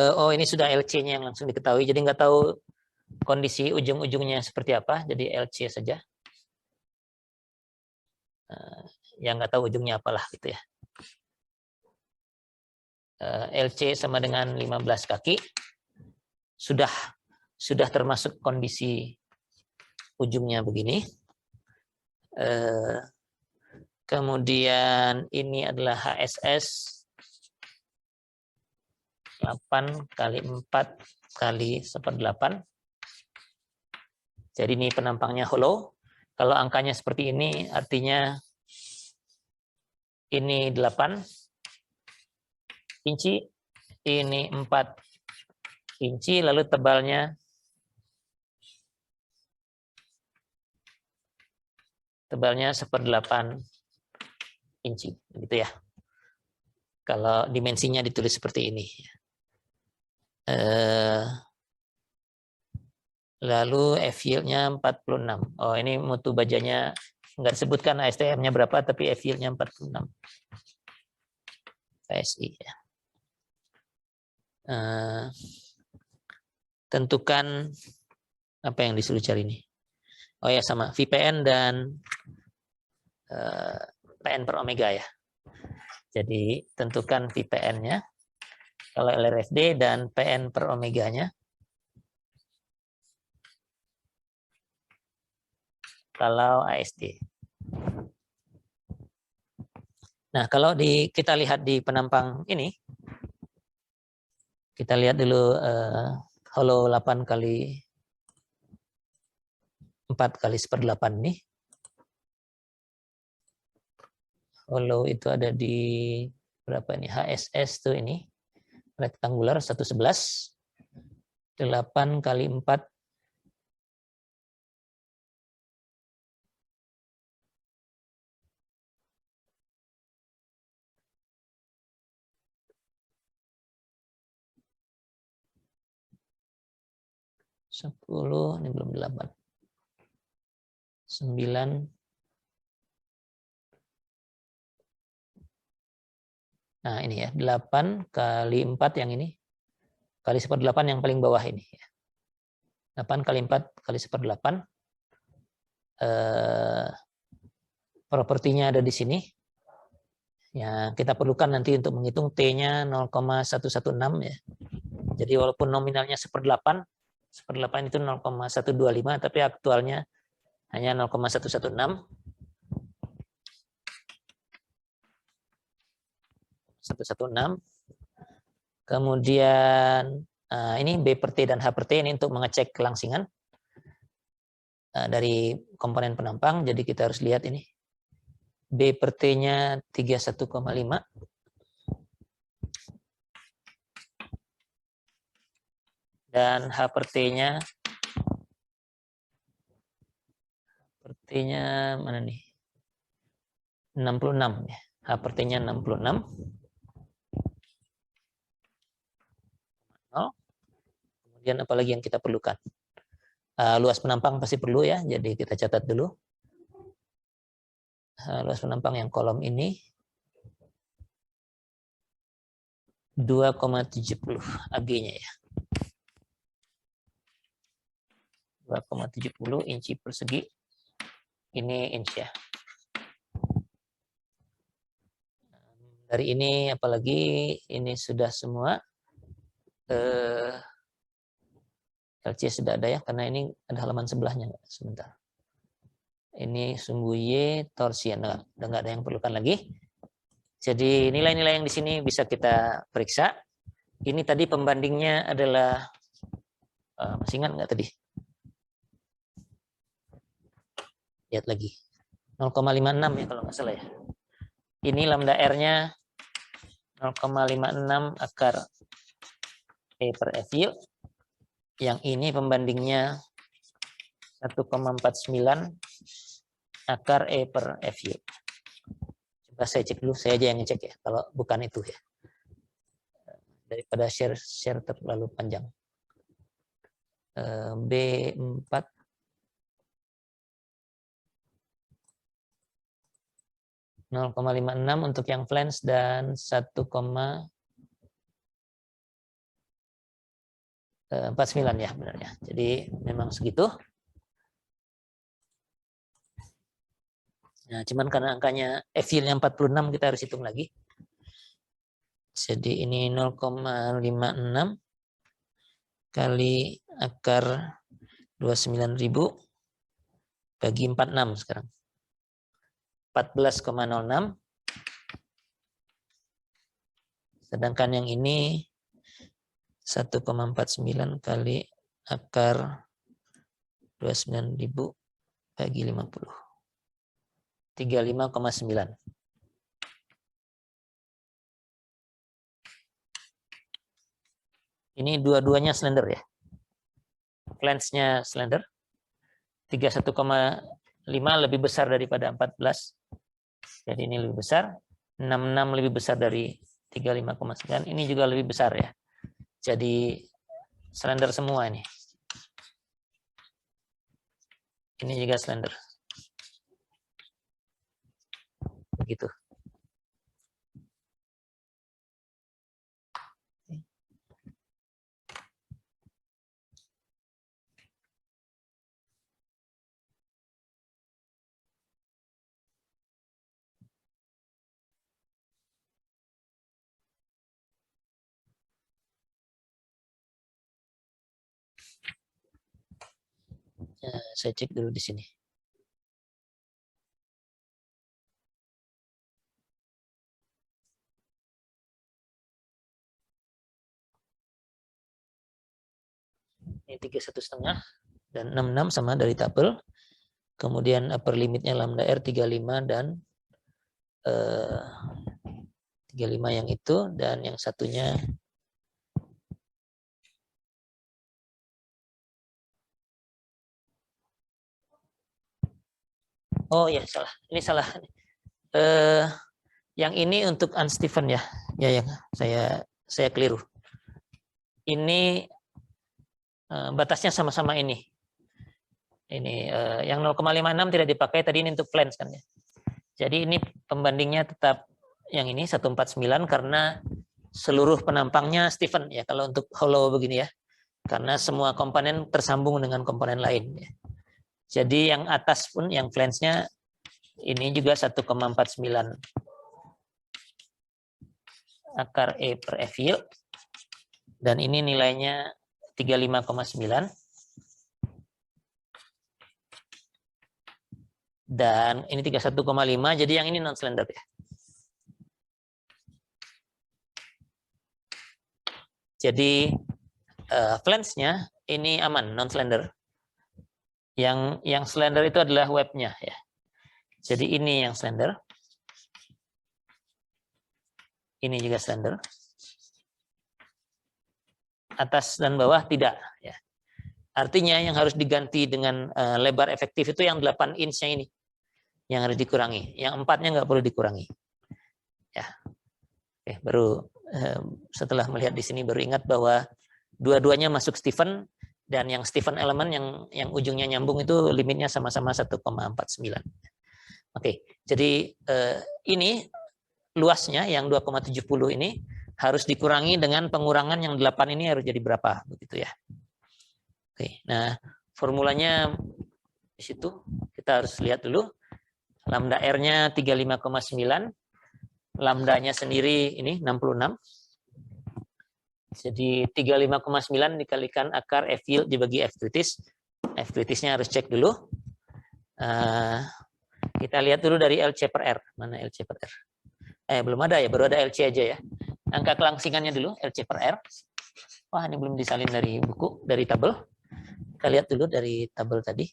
Oh, ini sudah LC-nya yang langsung diketahui, jadi nggak tahu kondisi ujung-ujungnya seperti apa, jadi LC saja. Yang nggak tahu ujungnya apalah gitu ya. LC sama dengan 15 kaki. Sudah termasuk kondisi ujungnya begini. Kemudian ini adalah HSS 8 kali 4 kali 1/8. Jadi ini penampangnya hollow. Kalau angkanya seperti ini, artinya ini 8 inci, ini 4 inci, lalu tebalnya 1/8 inci, gitu ya. Kalau dimensinya ditulis seperti ini. Lalu F-yield-nya 46. Oh, ini mutu bajanya nggak disebutkan ASTM-nya berapa, tapi F-yield-nya 46. PSI ya. Tentukan apa yang disuruh cari ini. Oh ya, sama VPN dan PN per omega ya. Jadi tentukan VPN-nya kalau LRFD dan PN per omeganya kalau ASD. Nah, kalau kita lihat di penampang ini, kita lihat dulu hollow 8 kali 4 kali 1/8 ini. Hollow itu ada di berapa ini? HSS tuh ini. Rektangular 111. 8 kali 4 10, ini belum 8. 9. Nah, ini ya, 8 kali 4 yang ini. Kali 1/8 yang paling bawah ini. 8 kali 4 kali 1/8. Propertinya ada di sini. Ya, kita perlukan nanti untuk menghitung T-nya 0,116 ya. Jadi walaupun nominalnya 1/8 itu 0,125, tapi aktualnya hanya 0,116. 116. Kemudian ini B per T dan H per T ini untuk mengecek kelangsingan dari komponen penampang. Jadi kita harus lihat ini. B per T-nya 31,5. Dan H per T-nya mana nih? 66 ya. H per T-nya 66. Kemudian apalagi yang kita perlukan? Luas penampang pasti perlu ya, jadi kita catat dulu. Luas penampang yang kolom ini 2,70 AG-nya ya. 2,70 inci persegi. Ini inch ya. Dari ini apalagi ini sudah semua. LC sudah ada ya, karena ini ada halaman sebelahnya. Sebentar. Ini sumbu Y, torsian, udah nggak ada yang perlukan lagi. Jadi nilai-nilai yang di sini bisa kita periksa. Ini tadi pembandingnya adalah, masih ingat nggak tadi? Lihat lagi. 0,56 ya kalau nggak salah ya. Ini lambda R-nya 0,56 akar E per F yield. Yang ini pembandingnya 1,49 akar E per F yield. Coba saya cek dulu, saya aja yang ngecek ya, kalau bukan itu ya. Daripada share terlalu panjang. B4 0,56 untuk yang flange dan 1,49 49 ya benarnya. Jadi memang segitu. Nah, cuman karena angkanya F-yield-nya 46 kita harus hitung lagi. Jadi ini 0,56 kali akar 29.000 bagi 46 sekarang. 14,06. Sedangkan yang ini 1,49 kali akar 29.000 bagi 50. 35,9. Ini dua-duanya slender ya. Flange-nya slender. 31,5 lebih besar daripada 14. Jadi ini lebih besar. 66 lebih besar dari 35,9. Ini juga lebih besar ya. Jadi slender semua ini. Ini juga slender. Begitu. Saya cek dulu di sini. Ini 31,5 dan 66 sama dari tabel. Kemudian upper limitnya lambda R 35 dan 35 yang itu, dan yang satunya oh ya salah, ini salah. Yang ini untuk Unsteven ya, yang saya keliru. Ini batasnya sama-sama ini. Ini yang 0,56 tidak dipakai tadi, ini untuk flange kan ya. Jadi ini pembandingnya tetap yang ini 149 karena seluruh penampangnya Steven ya kalau untuk hollow begini ya. Karena semua komponen tersambung dengan komponen lain ya. Jadi yang atas pun yang flange-nya ini juga 1,49 akar E per F yield. Dan ini nilainya 35,9. Dan ini 31,5, jadi yang ini non slender ya. Jadi flange-nya ini aman, non slender. Yang slender itu adalah webnya ya. Jadi ini yang slender. Ini juga slender. Atas dan bawah tidak ya. Artinya yang harus diganti dengan lebar efektif itu yang 8 inch-nya ini. Yang harus dikurangi. Yang 4-nya nggak perlu dikurangi. Ya. Oke, baru setelah melihat di sini baru ingat bahwa dua-duanya masuk Steven, dan yang Steven element yang ujungnya nyambung itu limitnya sama-sama 1,49. Oke, jadi ini luasnya yang 2,70 ini harus dikurangi dengan pengurangan yang 8 ini harus jadi berapa begitu ya. Oke, nah formulanya di situ kita harus lihat dulu. Lambda R-nya 35,9. Lambdanya sendiri ini 66. Jadi 35,9 dikalikan akar F yield dibagi F kritis. F kritisnya harus cek dulu. Kita lihat dulu dari LC per R. Mana LC per R? Belum ada ya, baru ada LC aja ya. Angka kelangsingannya dulu, LC per R. Wah, ini belum disalin dari buku, dari tabel. Kita lihat dulu dari tabel tadi.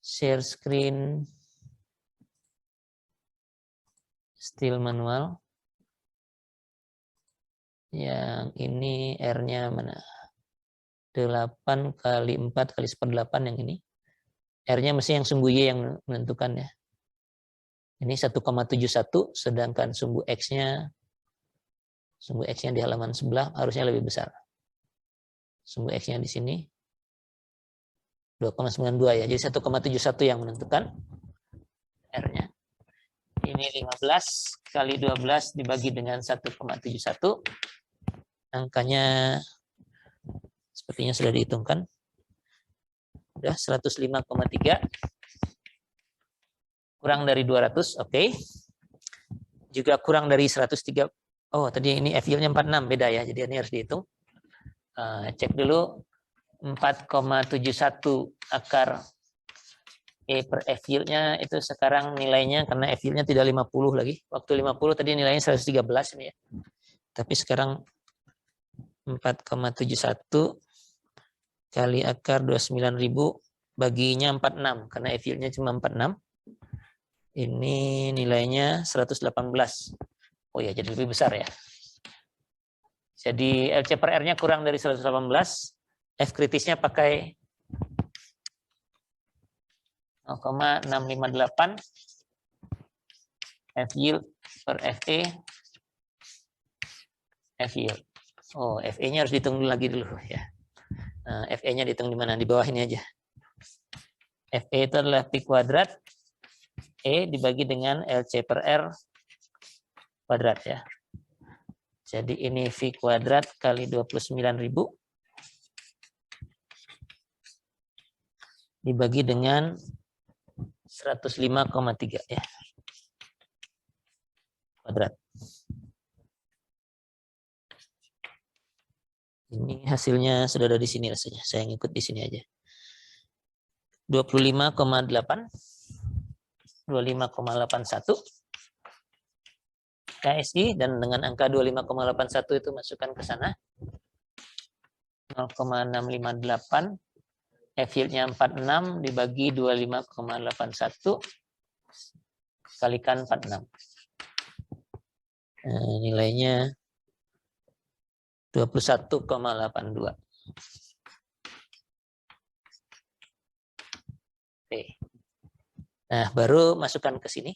Share screen. Still manual. Yang ini R-nya mana? 8 kali 4 kali 1/8 yang ini. R-nya mesti yang sumbu Y yang menentukan ya. Ini 1,71, sedangkan sumbu X-nya di halaman sebelah harusnya lebih besar. Sumbu X-nya di sini 2,92 ya. Jadi 1,71 yang menentukan R-nya. Ini 15 kali 12 dibagi dengan 1,71. Angkanya sepertinya sudah dihitungkan. Udah 105,3 kurang dari 200, oke. Juga kurang dari 103. Oh, tadi ini F yield-nya 46, beda ya. Jadi ini harus dihitung. Cek dulu 4,71 akar E per F yield-nya itu sekarang nilainya, karena F yield-nya tidak 50 lagi. Waktu 50 tadi nilainya 113 ini ya. Tapi sekarang 4,71 kali akar 29.000 baginya 46 karena F yield-nya cuma 46. Ini nilainya 118. Oh ya, jadi lebih besar ya. Jadi LC per R-nya kurang dari 118. F kritisnya pakai 0,658. F yield per FE. F yield. Oh, FE-nya harus dihitung lagi dulu ya. Nah, FE-nya dihitung di mana? Di bawah ini aja. FE itu adalah pi kuadrat E dibagi dengan LC per R kuadrat ya. Jadi ini V kuadrat kali 29.000 dibagi dengan 105,3 ya. Kuadrat. Ini hasilnya sudah ada di sini rasanya. Saya ngikut di sini aja. 25,8 25,81 KSI, dan dengan angka 25,81 itu masukkan ke sana 0,658, F yield-nya 46 dibagi 25,81 kalikan 46. Nilainya 21,82. Oke. Nah, baru masukkan ke sini.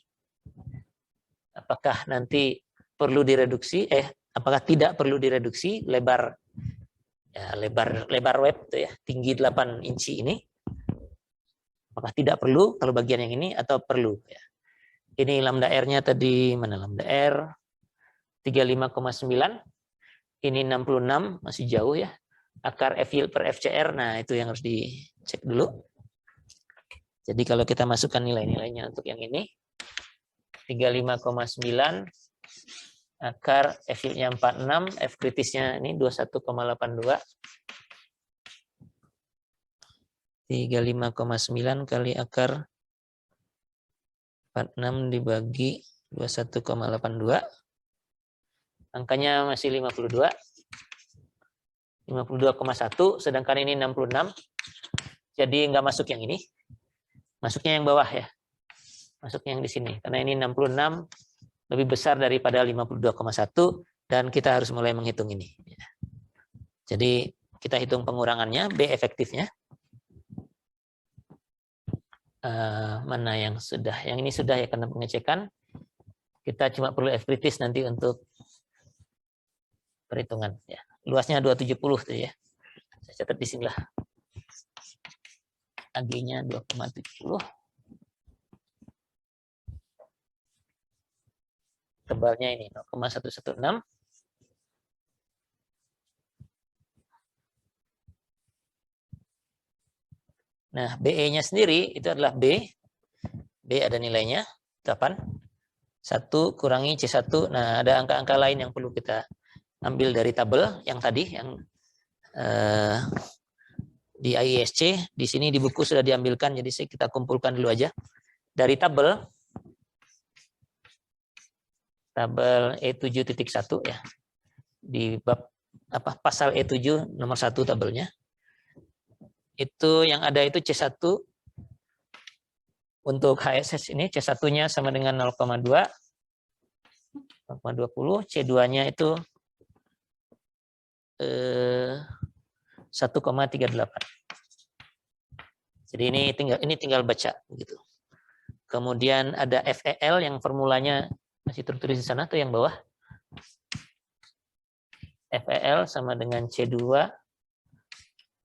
Apakah nanti perlu direduksi? Apakah tidak perlu direduksi lebar ya, lebar web itu ya, tinggi 8 inci ini? Apakah tidak perlu kalau bagian yang ini atau perlu ya? Ini lambda R-nya tadi mana lambda R? 35,9. Ini 66, masih jauh ya. Akar F yield per FCR, nah itu yang harus dicek dulu. Jadi kalau kita masukkan nilai-nilainya untuk yang ini, 35,9, akar F yield-nya 46, F kritisnya ini 21,82. 35,9 kali akar 46 dibagi 21,82. Angkanya masih 52. 52,1, sedangkan ini 66. Jadi nggak masuk yang ini. Masuknya yang bawah ya. Masuknya yang di sini. Karena ini 66 lebih besar daripada 52,1 dan kita harus mulai menghitung ini. Jadi kita hitung pengurangannya, B efektifnya. Mana yang sudah? Yang ini sudah ya karena pengecekan. Kita cuma perlu F kritis nanti untuk perhitungan ya. Luasnya 270 tuh ya. Saya catat di sinilah. AG-nya 2,70. Tebalnya ini 0,116. Nah, BE-nya sendiri itu adalah B. B ada nilainya 8. 1 kurangi C1. Nah, ada angka-angka lain yang perlu kita ambil dari tabel yang tadi yang di IISC. Di sini di buku sudah diambilkan, jadi kita kumpulkan dulu aja. Dari tabel E7.1 ya. Di bab pasal E7 nomor 1 tabelnya. Itu yang ada itu C1 untuk HSS ini C1-nya sama dengan 0,2 0,20, C2-nya itu 1,38. Jadi ini tinggal baca gitu. Kemudian ada FEL yang formulanya masih tertulis di sana tuh yang bawah. FEL sama dengan C2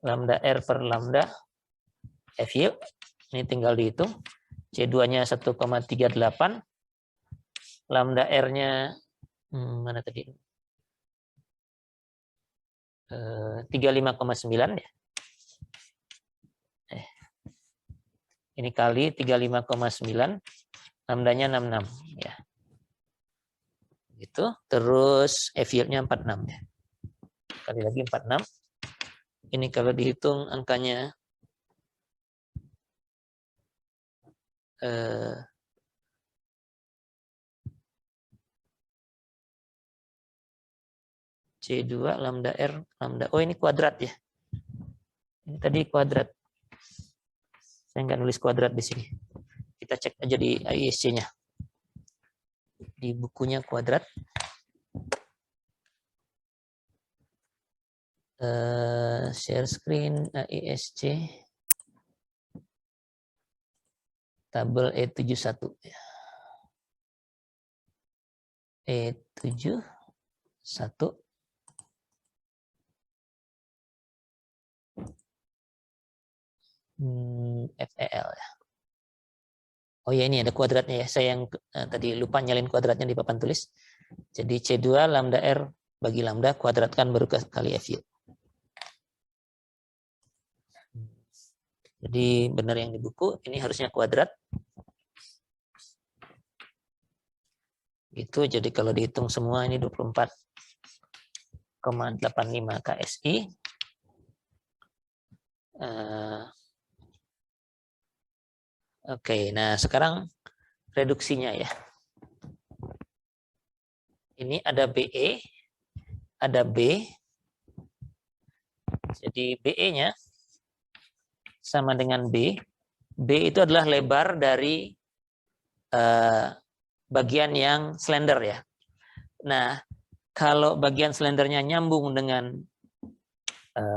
lambda R per lambda F yield. Ini tinggal dihitung. C2-nya 1,38. Lambda R-nya mana tadi? 35,9 ya. Ini kali 35,9, lambdanya 66 ya. Gitu. Terus F-yield-nya 46 ya. Kali lagi 46. Ini kalau dihitung angkanya C2 lambda R lambda. Oh, ini kuadrat ya. Ini tadi kuadrat. Saya nggak nulis kuadrat di sini. Kita cek aja di ISC-nya. Di bukunya kuadrat. Share screen ISC. Tabel E71 ya. E71 FEL ya. Oh ya, ini ada kuadratnya ya. Saya yang tadi lupa nyalin kuadratnya di papan tulis. Jadi C2 lambda R bagi lambda kuadratkan baru kali F-yield. Jadi benar yang di buku, ini harusnya kuadrat. Gitu, jadi kalau dihitung semua ini 24,85 KSI. Oke, nah sekarang reduksinya ya. Ini ada BE, ada B. Jadi BE-nya sama dengan B. B itu adalah lebar dari bagian yang slender ya. Nah, kalau bagian slendernya nyambung dengan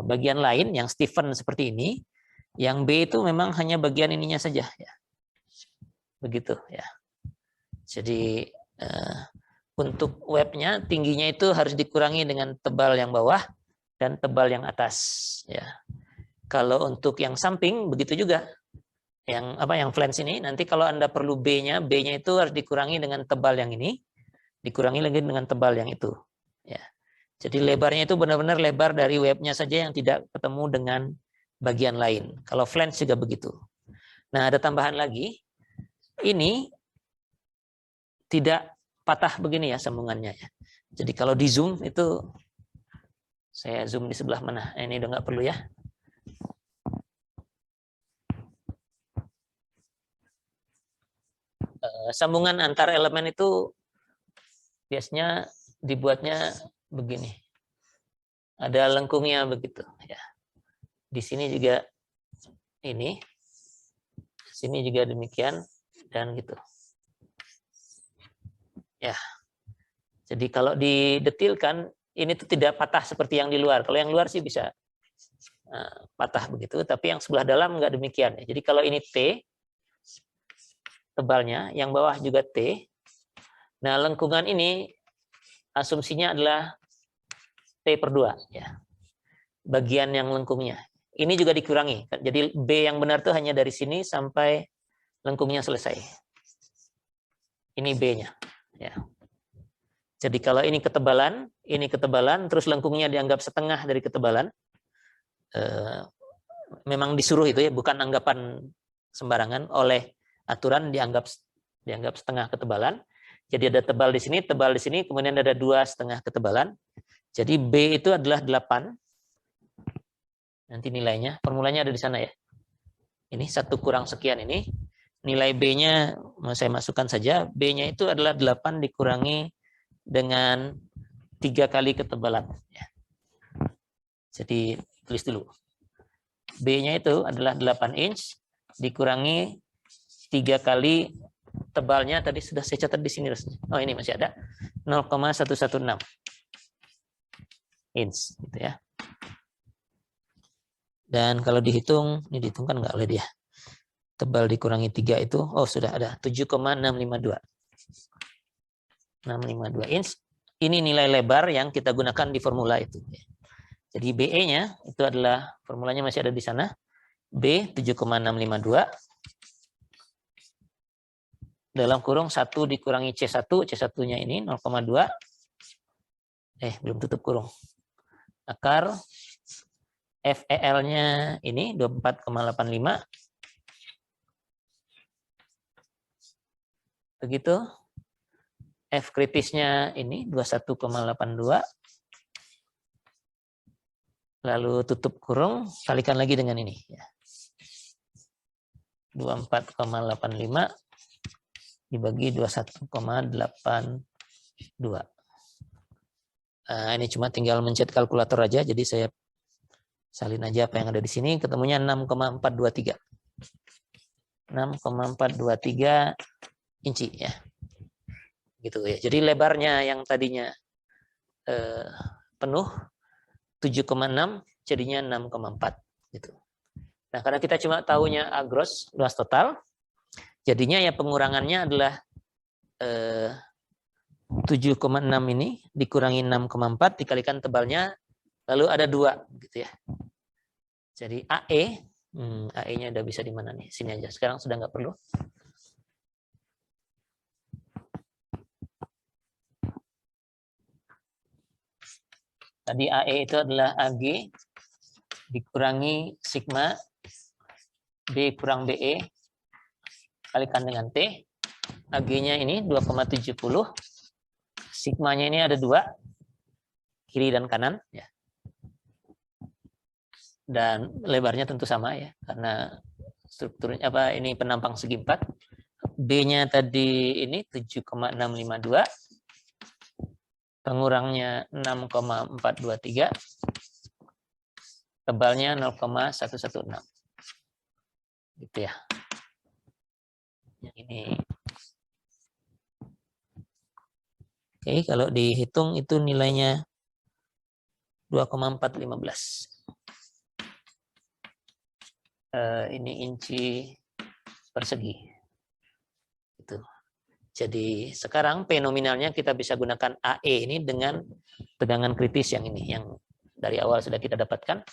bagian lain yang stiffen seperti ini, yang B itu memang hanya bagian ininya saja ya. Begitu ya. Jadi untuk webnya tingginya itu harus dikurangi dengan tebal yang bawah dan tebal yang atas ya. Kalau untuk yang samping begitu juga. Yang flange ini nanti kalau Anda perlu B-nya itu harus dikurangi dengan tebal yang ini, dikurangi lagi dengan tebal yang itu ya. Jadi lebarnya itu benar-benar lebar dari webnya saja yang tidak ketemu dengan bagian lain. Kalau flange juga begitu. Nah, ada tambahan lagi. Ini tidak patah begini ya sambungannya ya. Jadi kalau di zoom itu, saya zoom di sebelah mana? Ini udah nggak perlu ya. Sambungan antar elemen itu biasanya dibuatnya begini. Ada lengkungnya begitu ya. Di sini juga ini. Di sini juga demikian dan gitu. Ya. Jadi kalau didetilkan ini tuh tidak patah seperti yang di luar. Kalau yang luar sih bisa patah begitu, tapi yang sebelah dalam nggak demikian. Jadi kalau ini T tebalnya, yang bawah juga T. Nah, lengkungan ini asumsinya adalah T/2 ya. Bagian yang lengkungnya. Ini juga dikurangi. Jadi B yang benar tuh hanya dari sini sampai lengkungnya selesai. Ini B-nya ya. Jadi kalau ini ketebalan, terus lengkungnya dianggap setengah dari ketebalan. Memang disuruh itu ya, bukan anggapan sembarangan. Oleh aturan dianggap setengah ketebalan. Jadi ada tebal di sini, kemudian ada 2,5 ketebalan. Jadi B itu adalah 8. Nanti nilainya, formulanya ada di sana ya. Ini 1 kurang sekian ini. Nilai B-nya mau saya masukkan saja. B-nya itu adalah 8 dikurangi dengan 3 kali ketebalan. Jadi tulis dulu. B-nya itu adalah 8 inch dikurangi 3 kali tebalnya, tadi sudah saya catat di sini. Oh, ini masih ada 0,116 inch gitu ya. Dan kalau dihitung, ini dihitung kan nggak oleh dia. Tebal dikurangi 3 itu, oh sudah ada 7,652. 652 inch. Ini nilai lebar yang kita gunakan di formula itu. Jadi BE-nya itu adalah, formulanya masih ada di sana. B 7,652 dalam kurung 1 dikurangi C1, C1-nya ini 0,2. Belum tutup kurung. akar FEL-nya ini 24,85. Begitu. F kritisnya ini 21,82. Lalu tutup kurung, kalikan lagi dengan ini. 24,85 dibagi 21,82. Ini cuma tinggal mencet kalkulator aja, jadi saya salin aja apa yang ada di sini, ketemunya 6,423. 6,423 inci ya. Gitu ya. Jadi lebarnya yang tadinya penuh 7,6 jadinya 6,4 gitu. Nah, karena kita cuma tahunya A gross, luas total, jadinya ya pengurangannya adalah 7,6 ini dikurangi 6,4 dikalikan tebalnya, lalu ada 2 gitu ya. Jadi AE, AE-nya udah bisa di mana nih? Sini aja. Sekarang sudah nggak perlu. Tadi AE itu adalah AG dikurangi sigma B kurang BE kalikan dengan T. AG-nya ini 2,70. Sigmanya ini ada 2, kiri dan kanan ya. Dan lebarnya tentu sama ya, karena strukturnya ini penampang segi 4. B-nya tadi ini 7,652. Pengurangnya 6,423. Tebalnya 0,116. Gitu ya. Yang ini. Oke, kalau dihitung itu nilainya 2,415. Ini inci persegi. Itu. Jadi sekarang P nominalnya kita bisa gunakan AE ini dengan tegangan kritis yang ini, yang dari awal sudah kita dapatkan.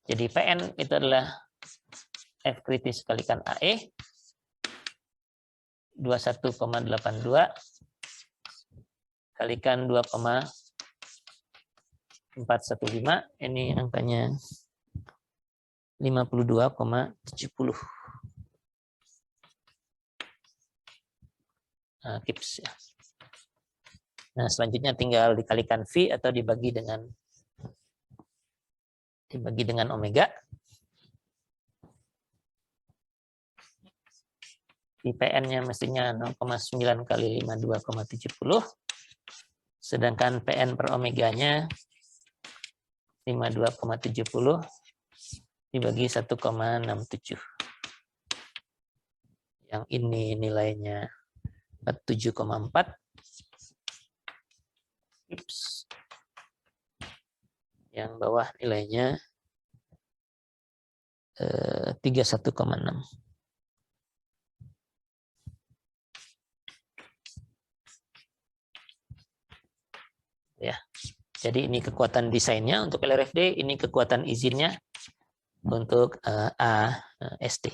Jadi PN itu adalah F kritis kalikan AE 21,82 kalikan 2,415, ini angkanya 52,70. Kips ya. Nah, selanjutnya tinggal dikalikan V atau dibagi dengan omega. PN-nya mestinya 0,9 kali 52,70. Sedangkan PN per omeganya 52,70 dibagi 1,67. Yang ini nilainya 47,4. Yang bawah nilainya 31,6. Ya. Jadi ini kekuatan desainnya untuk LRFD, ini kekuatan izinnya untuk AST.